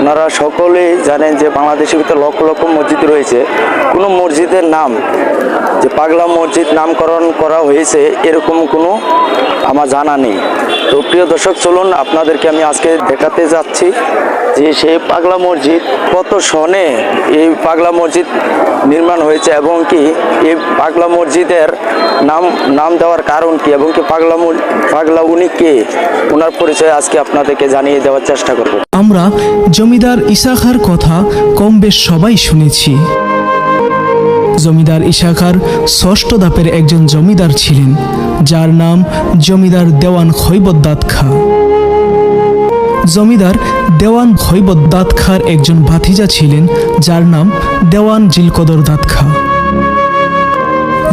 আপনারা সকলেই জানেন যে বাংলাদেশের ভিতরে লক্ষ লক্ষ মসজিদ রয়েছে, কোনো মসজিদের নাম যে পাগলা মসজিদ নামকরণ করা হয়েছে এরকম কোনো আমার জানা নেই। তো প্রিয় দর্শক, চলুন আপনাদেরকে আমি আজকে দেখাতে যাচ্ছি যে সেই পাগলা মসজিদ কত সনে এই পাগলা মসজিদ নির্মাণ হয়েছে এবং কি এই পাগলা মসজিদের নাম দেওয়ার কারণ কি এবং কি পাগলা উনি কে, ওনার পরিচয় আজকে আপনাদেরকে জানিয়ে দেওয়ার চেষ্টা করব। আমরা জমিদার ইসা খাঁর কথা কম বেশ সবাই শুনেছি। জমিদার ইসা খাঁর ষষ্ঠ ধাপের একজন জমিদার ছিলেন, যার নাম জমিদার দেওয়ান খৈবদ্দাত খাঁ। জমিদার দেওয়ান খৈবদ্দাত খাঁর একজন ভাতিজা ছিলেন, যার নাম দেওয়ান জিলকদর দাত খাঁ।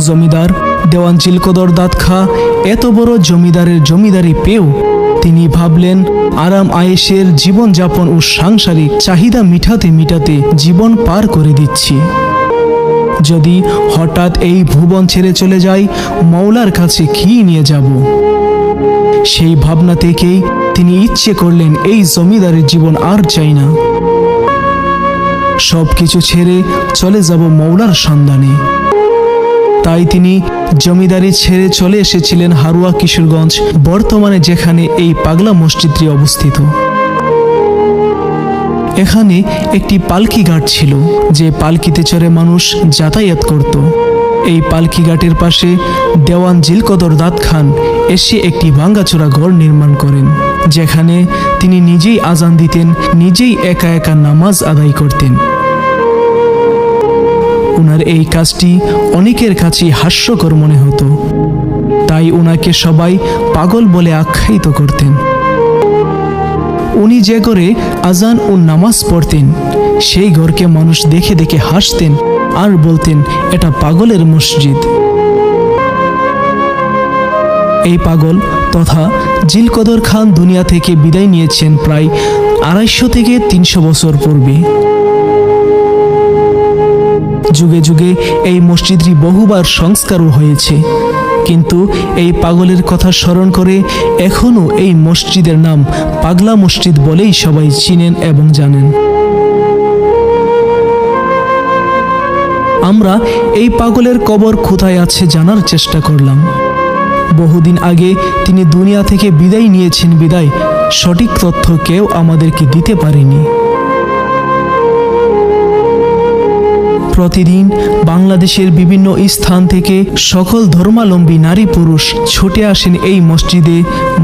জমিদার দেওয়ান জিলকদর দাত খাঁ এত বড় জমিদারের জমিদারি পেয়েও তিনি ভাবলেন, আরাম আয়েশের জীবনযাপন ও সাংসারিক চাহিদা মিটাতে জীবন পার করে দিচ্ছি। যদি হঠাৎ এই ভুবন ছেড়ে চলে যাই, মওলার কাছে কি নিয়ে যাব? সেই ভাবনা থেকেই তিনি ইচ্ছে করলেন এই জমিদারের জীবন আর চাই না, সব কিছু ছেড়ে চলে যাব মওলার সন্ধানে। তাই তিনি জমিদারি ছেড়ে চলে এসেছিলেন হারুয়া কিশোরগঞ্জ, বর্তমানে যেখানে এই পাগলা মসজিদটি অবস্থিত। এখানে একটি পালকি ঘাট ছিল, যে পালকিতে চড়ে মানুষ যাতায়াত করত। এই পালকি ঘাটের পাশে দেওয়ান জিলকদর দাত খান এসে একটি ভাঙ্গাচোরা ঘর নির্মাণ করেন, যেখানে তিনি নিজেই আজান দিতেন, নিজেই একা একা নামাজ আদায় করতেন। ওনার এই কাজটি অনেকের কাছে হাস্যকর মনে হতো, তাই ওনাকে সবাই পাগল বলে আখ্যায়িত করতেন। উনি যে ঘরে আজান ও নামাজ পড়তেন, সেই ঘরকে মানুষ দেখে দেখে হাসতেন আর বলতেন, এটা পাগলের মসজিদ। এই পাগল তথা জিলকদর খান দুনিয়া থেকে বিদায় নিয়েছেন প্রায় 250 থেকে 300 বছর পূর্বে। যুগে যুগে এই মসজিদটি বহুবার সংস্কারও হয়েছে, কিন্তু এই পাগলের কথা স্মরণ করে এখনও এই মসজিদের নাম পাগলা মসজিদ বলেই সবাই চিনেন এবং জানেন। আমরা এই পাগলের কবর কোথায় আছে জানার চেষ্টা করলাম। বহুদিন আগে তিনি দুনিয়া থেকে বিদায় নিয়েছেন বিদায় সঠিক তথ্য কেউ আমাদেরকে দিতে পারেনি। প্রতিদিন বাংলাদেশের বিভিন্ন স্থান থেকে সকল ধর্মাবলম্বী নারী পুরুষ ছুটে আসেন এই মসজিদে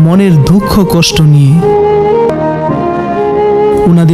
মনের দুঃখ কষ্ট নিয়ে।